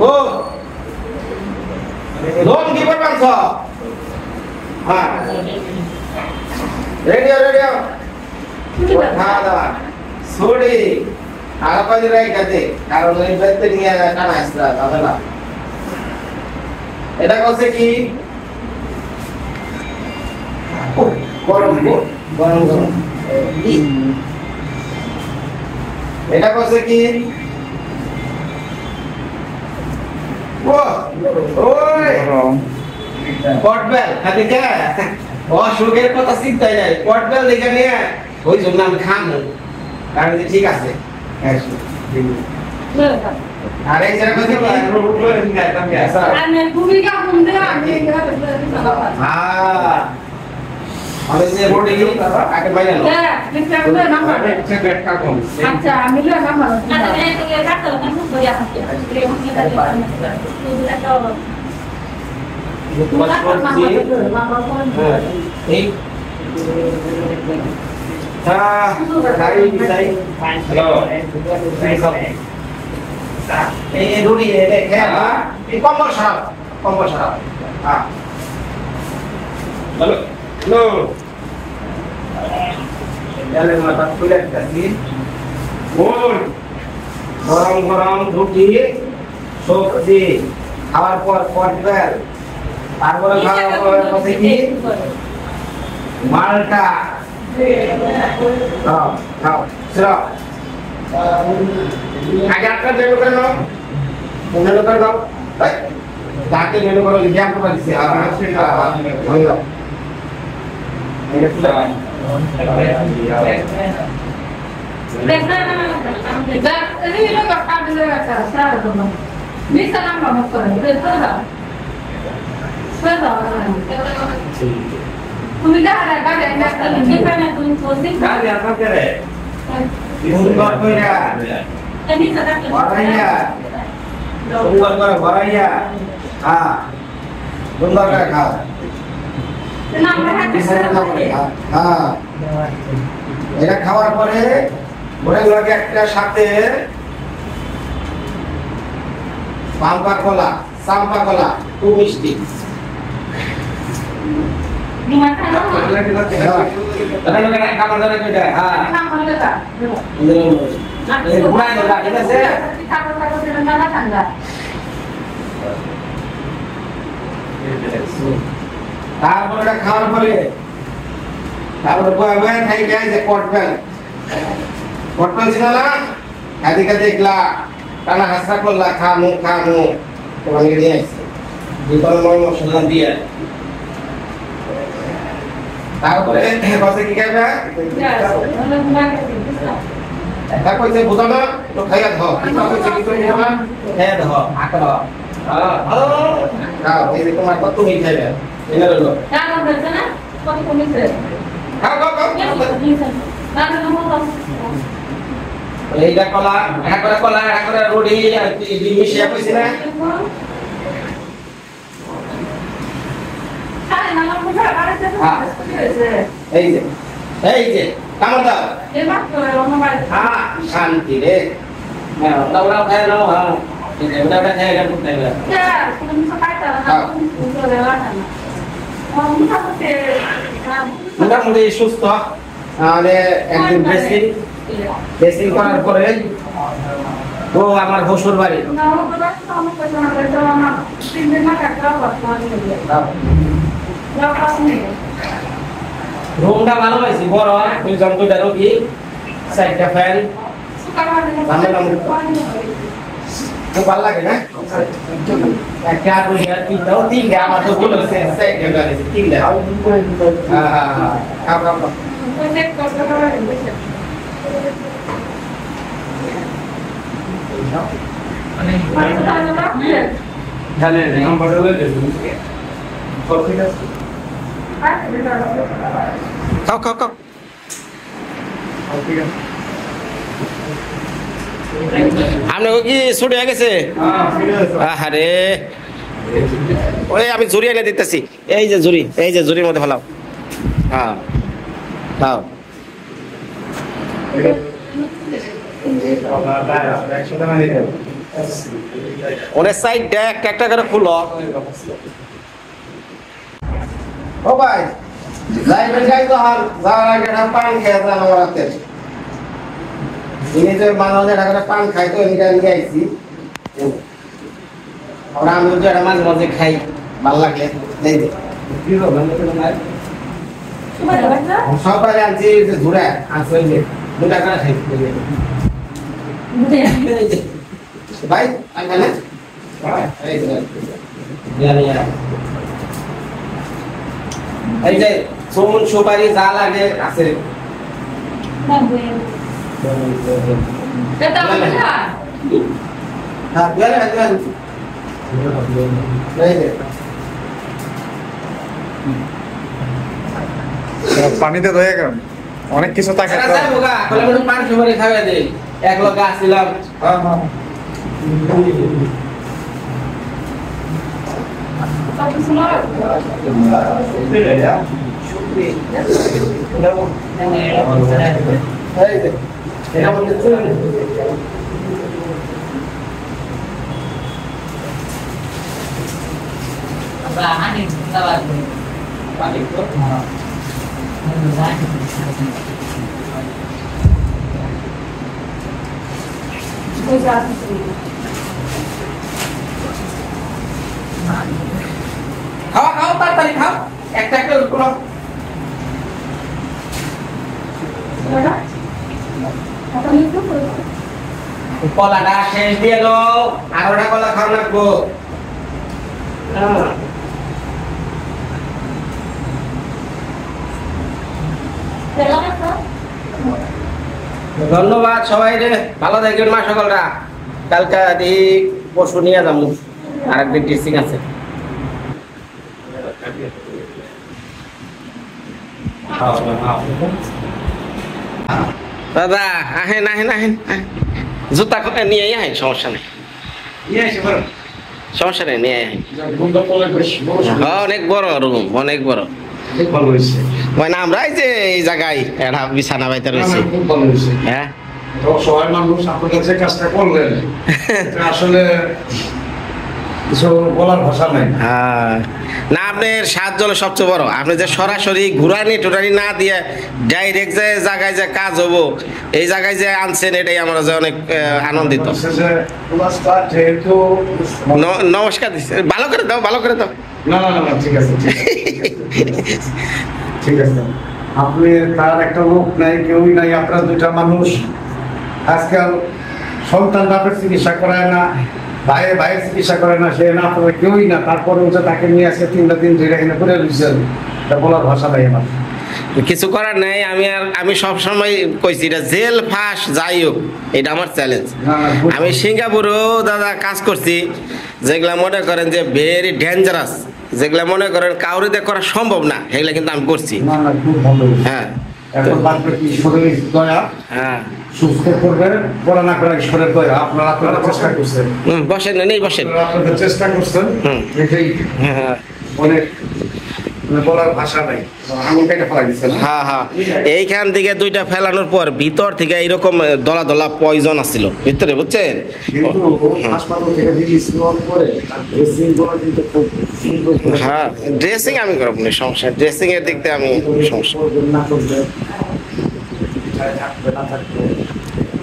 ও loan কি করবেন সব হ্যাঁ রেডিও খাওয়া দাওয়া ছুটি আলাপা দিলাই কাজে কারণ ওই বেতে নিয়ে টানা আসলা দাদা এটা কইছে কি গরম গরম গরম এটা কইছে কি ও ওই পটবেল খাতে কে ও সুগের কথা চিন্তাই নাই পটবেল দেখে নিয়ে ওই জন্য আমি খামু কারণ ঠিক আছে আরে যারা কথা আমি ভূমিকা শুনতে আমি হ্যাঁ আমি যে বডি আগে বাইরে না হ্যাঁ নিচে নাম্বার নিচে ব্যাট কা কম আচ্ছা আমি লে নাম্বার আচ্ছা এই কাটতে না খুব বড়িয়া আছে তোমার এই হ্যাঁ তাই তাই হ্যালো এই রুড়ি এটা খেলা এই কম্বল সারা হ্যাঁ হ্যালো হ্যালো এলে মাথা খুলে দিছি বল গরম গরম রুটি সবজি খাওয়ার পর পটবেল তারপরে খাওয়ার পর কত কি মালটা খাও খাও চলো আগে আপনার মেনু করে নাও মেনু করে দাও তাকে মেনু করে লিখে আপনার দিছি হয়ে গেল এটা ফুলা দেখা না এটা এই লোক কাট দিলে একটা সারা তো মিছা নাম মত করে এটা দাও সেটা তুমি গাড়ি একটা নিকানে তুমি কোসি গাড়ি আপনার করে সুন্দর কইরা এনি সাদা বড়াইয়া সুন্দর করে বড়াইয়া হ্যাঁ সুন্দর করে খাও না আমরা হ্যাঁ এটা খাওয়ার পরে মনে লাগে একটা সাথে চাম্পা কলা খুব মিষ্টি তারপরে খাওয়ার পরে তারপরে খাই খাই যে পটবেল ছিল না এদিকে দেখলা টানা হাসা করলা খামু তোমাকে নিয়ে আসছে বিকল মশলা দিয়ে তারপরে কসে কি খাইবা এটা কইছে বুঝানো তো খাইয়া দাও এটা কইছে কি কইবা খাইয়া দাও আকড়া খাও এই তোমার কত তুমি খাইবে এনে ললো খাও বলছ না কত কমিছে খাও এইটা কলা এটা করে রুটি আর ডিম মিশিয়ে কইছে না এই যে কামড় দাও হ্যাঁ শান্তি রে ওটা খাই নাও হ্যাঁ ওটা খাই গেল মোটামুটি সুস্থ মানে একদিন ড্রেসিং করার পরে ও আমার শ্বশুর বাড়ি রুমটা ভালো পাইছি বড় ওই যন্ত্রটা রোগী সাইডটা ফ্যান খুব ভালো লাগে না একটা তিনটাও তিনটা আমার তো ভুল হচ্ছে তিনটা খাও খাও আপনাকে কি ছুটি হয়ে গেছে আরে ওই আমি ঝুড়ি এনে দিতেছি এই যে ঝুড়ির মধ্যে ফেলাও হ্যাঁ খাও ওনের সাইড দেখ একটা করে খুলো। ও ভাই যাইবেন যাই তো আর যাওয়ার আগে একটা পান খেয়ে যান আমার হাতে। ইনি তো মানুষ একটা করে পান খাই তো এটা নিয়ে আইছি। আর আমি তো একটা মাঝে মাঝে খাই ভালো লাগলে নেই দে সবাই আনছি ঘুরে আসলে 2 টাকা খাই ভাই আইলে এই যে সোন সুপারি যা লাগে আছে পানিতে ধুয়ে গেল অনেক কিছু থাকে পান সুপারি খাওয়া দেয় এক লোক আসছিলাম খাও খাও তাড়াতাড়ি খাও একটা একটা করো কলাটা শেষ দিয়ে দাও আর ওটা কলা খাও লাগবো ধন্যবাদ সবাই রে ভালো থাকবেন মা সকলরা কালকে দেখি পশু নিয়ে যাবো আরেকদিন টিচিং আছে দাদা আহেন আহেন আহেন জুতা নিয়ে আহেন সমস্যা নেই সমস্যা নেই নিয়ে আহেন অনেক বড় রুম অনেক বড় মানে আমরা এই যে এই জায়গায় একটা বিছানা বাইতে রয়েছে হ্যাঁ সবাই মানুষ আপনার কাছে কাজটা করলেন আসলে কিছু বলার ভাষা নাই না আপনার সাহায্য হলো সবচেয়ে বড় আপনি যে সরাসরি ঘুরানি টুরানি না দিয়ে ডাইরেক্ট যে জায়গায় যে কাজ হবো এই জায়গায় যে আনছেন এটাই আমরা যে অনেক আনন্দিত নমস্কার ভালো করে দাও ভালো করে দাও না না না ঠিক আছে ঠিক আছে আপনি তার একটা লোক নাই কেউই নাই আপনারা দুইটা মানুষ আজকাল সন্তান বাপের চিকিৎসা করায় না ভাইয়ের চিকিৎসা করে না সে না তবে কেউই না তারপরেও যে তাকে নিয়ে আসে 3টা দিন ধরে এখানে করে দিচ্ছেন এটা বলার ভাষা নাই আমার কিছু করার নাই আমি সব সময় কইছি এটা জেল ফাঁস যাই হোক এটা আমার চ্যালেঞ্জ আমি সিঙ্গাপুরেও দাদা কাজ করছি যেগুলা মনে করেন যে ভেরি ডেঞ্জারাস যেগুলা মনে করেন কাউরে দিয়ে করা সম্ভব না সেগুলা কিন্তু আমি করছি হ্যাঁ হ্যাঁ সুস্থ করবেন পড়া না করা ঈশ্বরের দয়া আপনারা চেষ্টা করছেন বসেন নেই বসেন আপনারা চেষ্টা করছেন এটাই অনেক বলার ভাষা নাই হ্যাঁ হ্যাঁ এইখান থেকে 2টা ফেলানোর পর ভিতর থেকে এইরকম দলা দলা পয়জন আসছিল ভিতরে বুঝছেন হ্যাঁ ড্রেসিং আমি করব না সমস্যা ড্রেসিং এর দিক থেকে আমি সমস্যা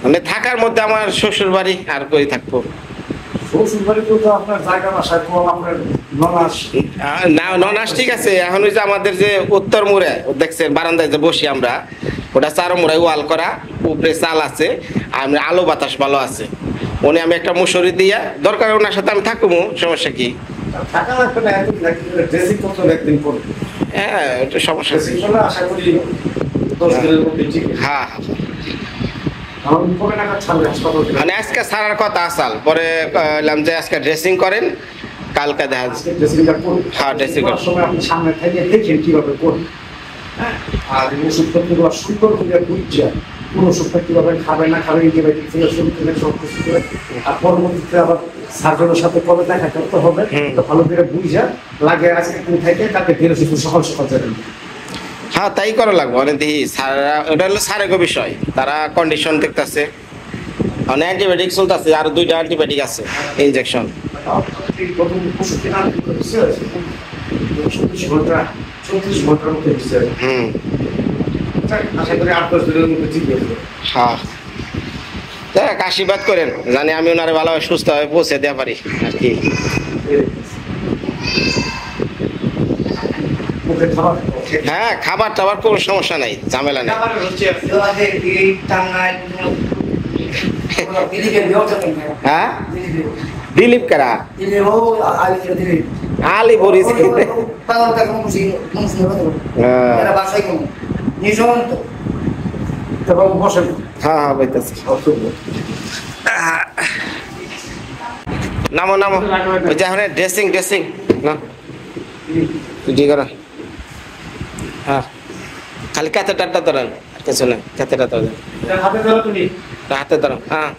মানে থাকার মধ্যে আমার শ্বশুর বাড়ি আর কই থাকবো ননাস ঠিক আছে এখন ওই যে আমাদের যে উত্তর মুড়ে দেখছেন বারান্দায় যে বসি আমরা ওটা 4 মুড়ায় ওয়াল করা উপরে চাল আছে আর আলো বাতাস ভালো আছে উনি আমি একটা মুসুরি দিয়া দরকার ওনার সাথে আমি থাকবো সমস্যা কি হ্যাঁ এটা সমস্যা হ্যাঁ মানে আজকে ছাড়ার কথা আসাল পরে এলাম যে আজকে ড্রেসিং করেন কালকে দেখা হ্যাঁ ড্রেসিং করেন সামনে থেকে দেখেন কিভাবে করবেন আর ওষুধপত্রগুলো সুন্দর করে বুঝছে কোন ওষুধটা কিভাবে খাবে না খাবে অ্যান্টিবায়োটিক থেকে শুরু করে সব কিছু করে আর পরবর্তীতে আবার সার্জনের সাথে কবে দেখা করতে হবে ভালো করে বুঝা লাগে আজকে তুমি থেকে তাকে ফেরত সকাল সকাল যাবেন হ্যাঁ তাই করা লাগবে অনেক দেখি ওটা হলো সারেগো বিষয় তারা কন্ডিশন দেখতেছে মানে অ্যান্টিবায়োটিক চলতেছে, আর 2টা অ্যান্টিবায়োটিক আছে ইনজেকশন। প্রথম ওষুধ কেনা দিচ্ছে 36 ঘন্টা 34 ঘন্টার মধ্যে দিচ্ছে। আশা করি 8-10 দিনের মধ্যে ঠিক হয়ে যাবে। হ্যাঁ, দেখ আশীর্বাদ করেন জানি আমি ওনারে ভালোভাবে সুস্থ হয়ে পৌঁছে দিতে পারি আর কি। হ্যাঁ, খাবার টাবার কোনো সমস্যা নাই, ঝামেলা নেই। হ্যাঁ, দিলীপ কারা আলি বরিস। হ্যাঁ হ্যাঁ বলতেছি। নামো নামো, ওই যে এখন ড্রেসিং ড্রেসিং না জি করা। হ্যাঁ, খালি ক্যাথেটারটা ধরেন, কিছু না, ক্যাথেটার ধরেন, হাতে ধরেন। হ্যাঁ,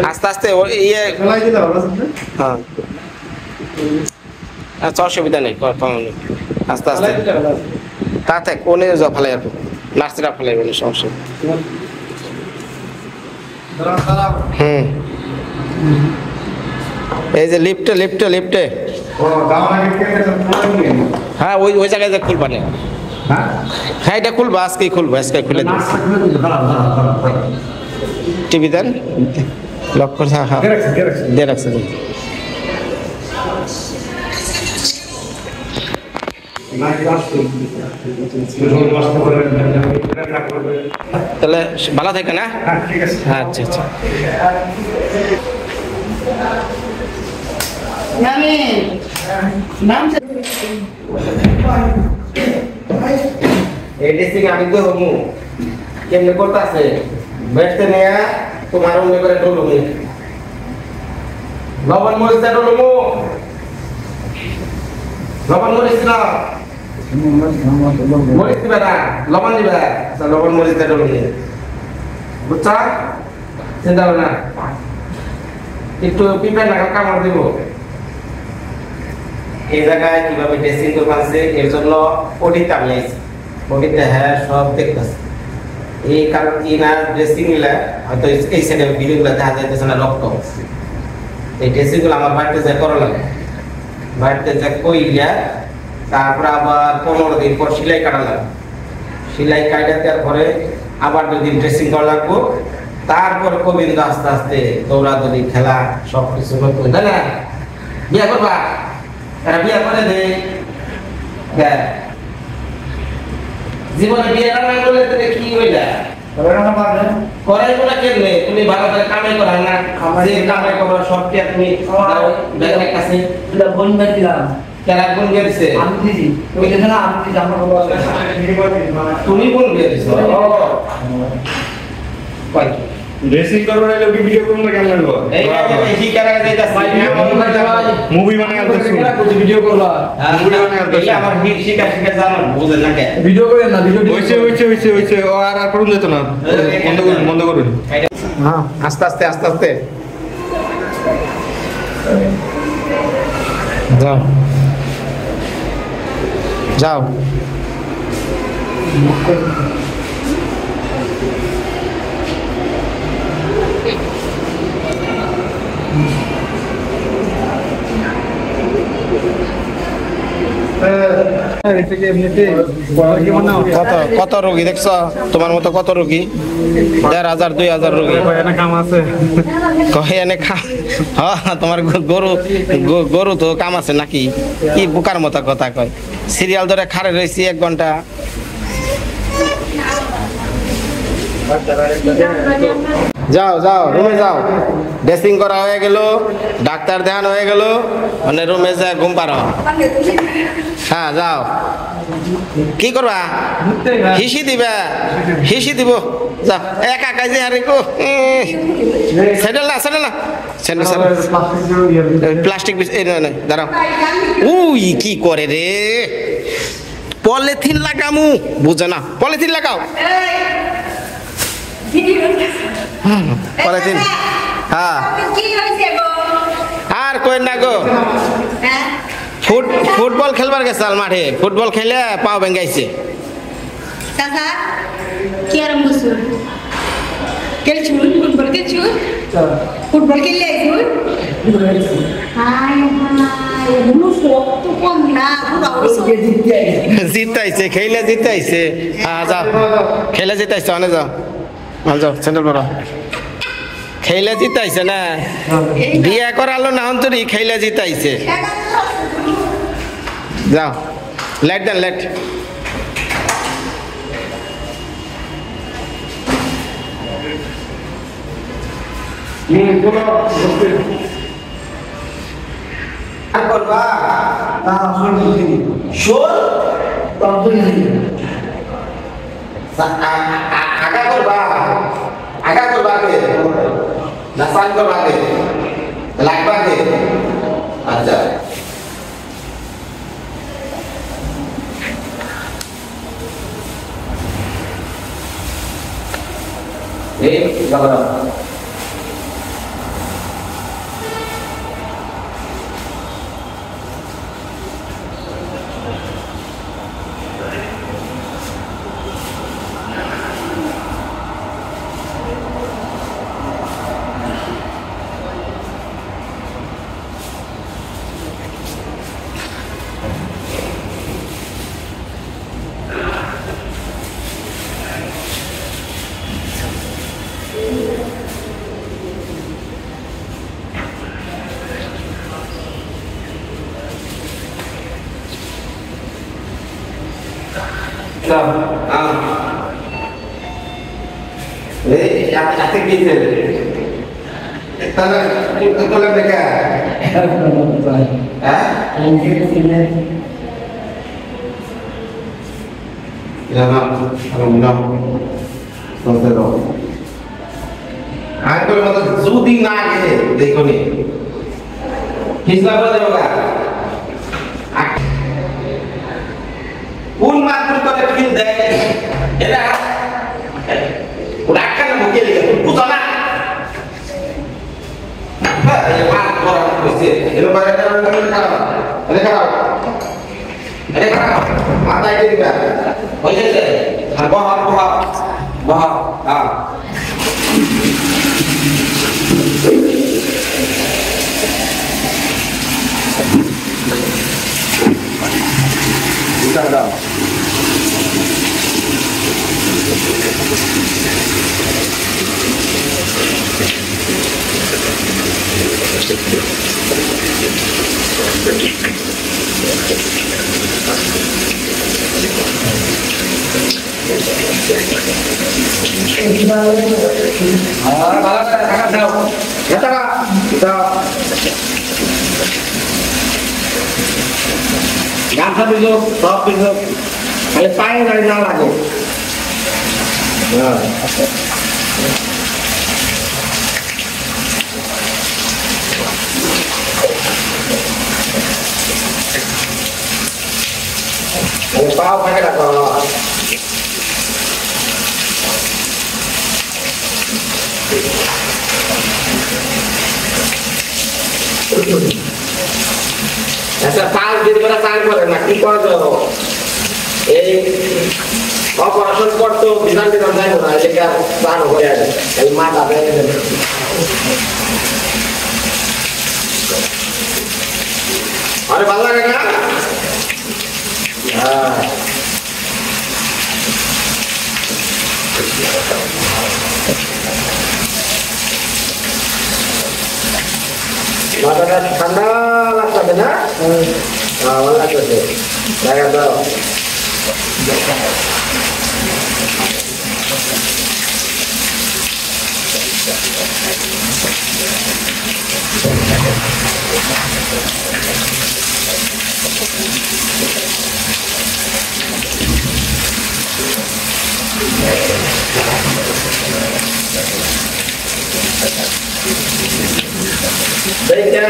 আস্তে আস্তে ইয়ে। হ্যাঁ আচ্ছা, অসুবিধা নেই, আস্তে আস্তে তাতে কোনে যা ফেলাই আর নার্সিরা ফেলাইবে না, সমস্যা। এই যে লিফটে লিফটে লিফটে। হ্যাঁ, ওই ওই জায়গায় খুলবা না। হ্যাঁ, এটা খুলবা, আজকেই খুলবো, আজকে খুলে দিন। টিভি দেন, লক করে। হ্যাঁ হ্যাঁ দিয়ে রাখছে। তাহলে ভালো থাকে না? আচ্ছা আচ্ছা। আমি তো হমু কেমনে করতেছে বেসতে নিয়ে তোমার অন্য করে ডলুমি লবণ মরিচ ডলুমু, লবণ মরিচ না মরিচ দিবে না, লবণ দিবে। আচ্ছা, লবণ মরিচ ডলুমি, বুঝছা? চিন্তা হবে না, একটু পিঁপড়ে না কামড় দিব। এই জায়গায় কিভাবে ড্রেসিং করতে আছে এর জন্য অডিট আমি আইছি, অডিটে হ্যাঁ সব দেখতেছে। এই কারণ কি না ড্রেসিং গুলা হয়তো এই সাইডে ভিডিওগুলো দেখা যাইতেছে না, রক্ত। এই ড্রেসিং গুলো আমার বাড়িতে যা করা লাগে, বাড়িতে যা কইলা তারপর আবার 15 দিন পর সেলাই কাটা লাগে, সেলাই কাটা দেওয়ার পরে আবার 2 দিন ড্রেসিং করা লাগবো। তারপর গোবিন্দ আস্তে আস্তে দৌড়াদৌড়ি খেলা সবকিছু নতুন, তাই না? বিয়ে করবা, এরা বিয়ে করে দে। জীবনে বিয়ে না করলে তুমি কি হইলা? করাই বলে কেমনে? তুমি ভালো করে কামাই করা না, যে কামাই করো সব কি তুমি ব্যাংকের কাছে বোন বের দিলাম। কেরা কোন বিয়ে দিছে? আমি দিছি। তুমি দেখো না, আমি দিছি। আমার তুমি কোন বিয়ে দিছো? কই ড্রেসিং করব না, লোকে ভিডিও করব না, কেমন লাগলো? এই কি কারা যাইতাছে? মুভি বানাই আনতেছি, ভিডিও করবা। মুভি বানাই আনতেছি। এই আমার শিখা শিখা জানো বুঝেন না কে? ভিডিও করেন না, ভিডিও হইছে ও আর করুন যেত না, বন্ধ করুন। হ্যাঁ, আস্তে আস্তে আস্তে আস্তে যাও যাও। কত কত রোগী দেখছো তোমার মতো? কত রোগী? 1500 2000 রোগী কাম আছে, কহে এনে হ্যাঁ, তোমার গরু গরু তো কাম আছে নাকি? কি বোকার মতো কথা কয়। সিরিয়াল ধরে খাড়ে রয়েছি 1 ঘন্টা। যাও যাও, রুমে যাও। ড্রেসিং করা হয়ে গেল, ডাক্তার দেখানো হয়ে গেল, মানে রুমে যা ঘুম পারো। হ্যাঁ যাও। কি করবা? হিসি দিবা? হিসি দিব, যাও। একা কাজে আরে কো স্যান্ডেল না, স্যান্ডেল না, স্যান্ডেল প্লাস্টিক দাঁড়াও। উই কি করে রে? পলিথিন লাগামু, বুঝো না? পলিথিন লাগাও, পলিথিন। হ্যাঁ, আর কই না গো, ফুটবল খেলবার গেছাল মাঠে, ফুটবল খেলে পাও ভেঙ্গাইছে। চাচা কি আর মুসুর কেলছুন ফুটবল কেলছুন ফুটবল খেললে হাই হাই এগুলো শক্ত কম না জিতাইছে খেলে জিতাইছে যাও খেলে জিতাইছে অনেক যাও যাও সেন্টার পড়া খেলে জিতাইছে না বিয়া করালো না অন্তরি খেলে জিতাইছে যাও লাইট দেন লাইট করবা না শুনছি শোন আগা করবা আগে না সাইন করবা আগে লাগবা আগে আচ্ছা এই লাগা Ate gitu. Tanah itu kolam mereka. Ya nak, kalau minum, selesai dah. Aku kalau zudi nak ni, देखो ni. Kisah apa dia bukan? Pun matur pada kill deh. Ada. Udah kan mungkin dia putar nak. Ada mana orang mesti. Ini pada orang ada kalau. Ada kalau mata ini juga. Boleh je. Bahar. Ah. Kita dah. Gampang dulu, top dulu. Kalau payah dari nol lagi. Kalau pau pakai apa? ऐसा साल दिन बड़ा साल पर ना की कर दो ए ऑपरेशन कर तो बिना दिन जाए ना लेकर साल हो गया है ये माता दे अरे बाल लगेगा हां Mata ठंडा लगता है ना हाँ वाला कैसे लगा दो Baik ya.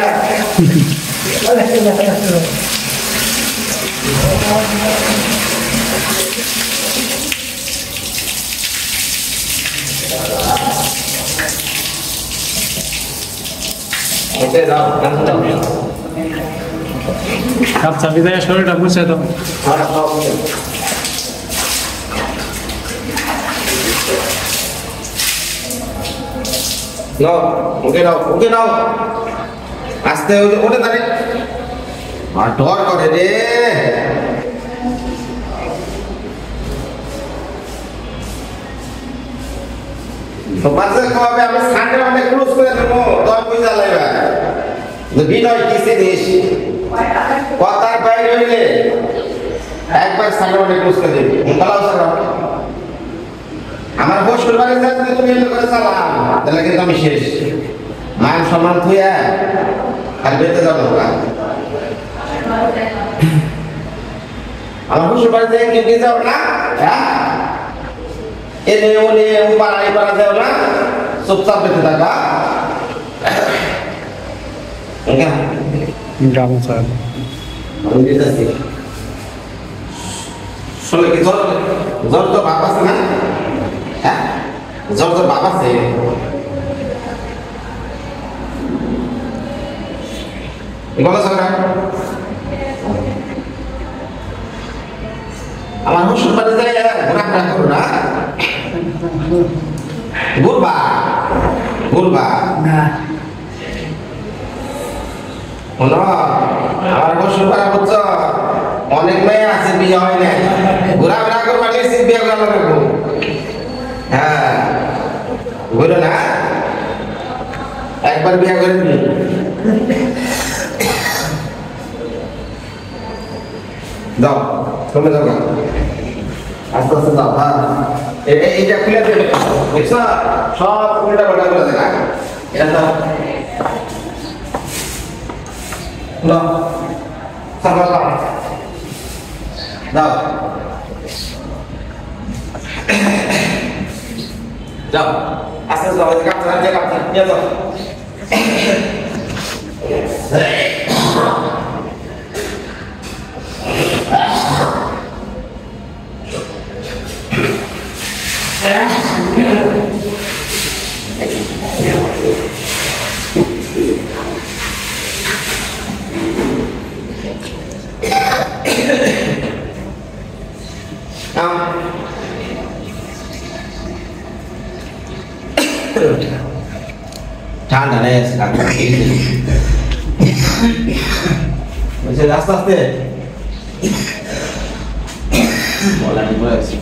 Oke, dah, langsung dah. Kap sampai saya sore dah muncul tu. Harap kau. নাও ওকে নাও আস্তে ওঠে দাঁড়ে আর ডর করে রে তোমার যে কবে আমি সানডে মানে ক্লোজ করে দেবো তোর পয়সা লাগবে বিনয় কি জিনিস কথার বাইরে হইলে একবার সানডে মানে ক্লোজ করে দেবে ভালো আছে আমার বসুর বাড়ি যাতে তুমি এমনি করে চালাম তাহলে কিন্তু আমি শেষ মান সম্মান থুয়া আর বেঁচে যাবো আমার বসুর বাড়িতে কেউ যাও না হ্যাঁ এনে ওনে পাড়াই পাড়া যাও না চুপচাপ বেঁচে থাকা গ্রাম স্যার আমি দিতেছি শুনলে কি জ্বর জ্বর তো বাপ আছে না হ্যাঁ জ্বর তো বাপ আছে গলা ঝগড়া আমার শ্বশুর বাড়ি যায় ঘোরাফেরা করো না ঘুরবা শোনো আমার শ্বশুর বাড়ি বুঝছ অনেক মেয়ে আছে বিয়ে হয় না ঘোরাফেরা করবা নিশ্চিত বিয়ে করা লাগবে হ্যাঁ ঘুরো না একবার বিয়ে করে দিবি যাও তুমি যাও আস্তে আস্তে যাও হ্যাঁ এইটা খুলে দেবে বুঝছো সব উল্টা পাল্টা করে দেবে এটা দাও দাও সাবাস দাও যাও আস্তে আস্তে যাও কাপড় নিয়ে যাও ঠান্ডা নেই আস্তে আস্তে বলা ঠিক আছে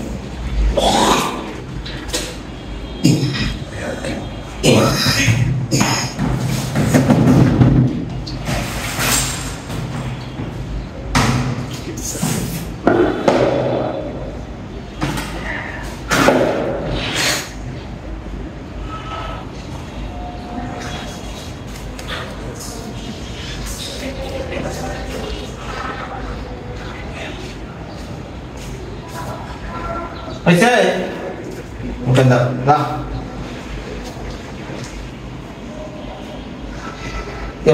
হয়েছে ওকে দাও দাও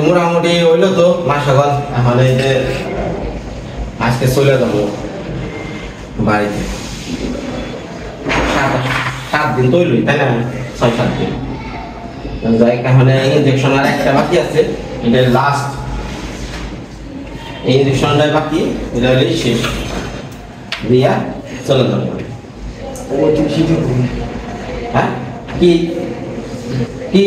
মোটামুটি হইলো তো মাস সকাল এখন এই যে আজকে চলে যাবো বাড়িতে 7 দিন তৈরি তাই না 6-7 দিন যাই এখন ইঞ্জেকশন আর একটা বাকি আছে এটা লাস্ট এই ইঞ্জেকশনটাই বাকি এটা হলেই শেষ দিয়া চলে যাবো হ্যাঁ কি কি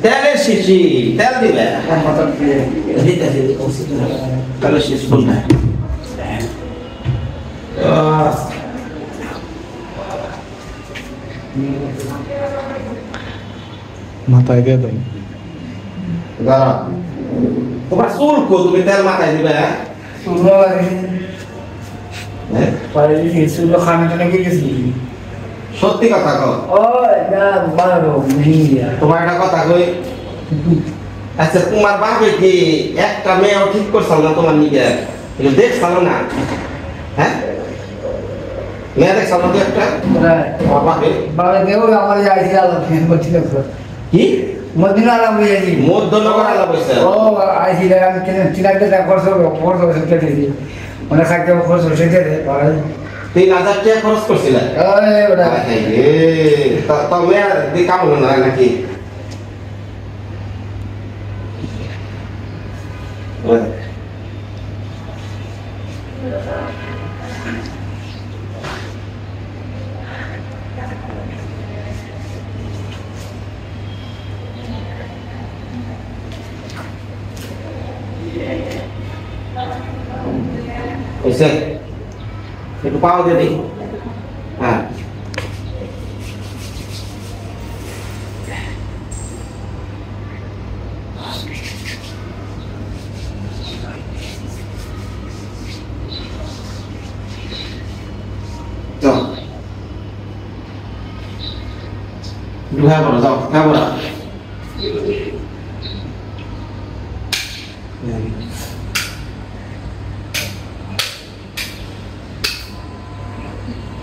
তেলের শিশি তেল দিবে তাহলে শেষ কোনটা মাথায় দিয়ে দেন তোমার চুল কো তুমি তেল মাথায় দিবে সত্যি কথা কও তোমার একটা কথা কই আচ্ছা তোমার বাপে কি একটা মেয়েও ঠিক করছাল না তোমার নিকে দেখছাল না হ্যাঁ মেয়ে দেখছাল না তো একটা তোমার বাপে কি মদিনালা বুঝেছি মধ্যনগর আলা বসে ও আইছি আমি চিনাইতে খরচ কেটেছি অনেক খাইতে খরচ হয়েছে 3000 টাকা খরচ করছিলে তা মেয়ে দিয়ে কাম হলো না নাকি হয়েছে একটু পাও দিয়ে দিই হ্যাঁ যাও হ্যাঁ বলো যাও হ্যাঁ বলো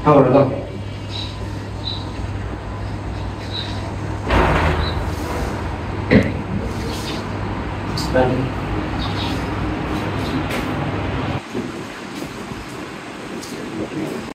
হ্যাঁ বলো যাও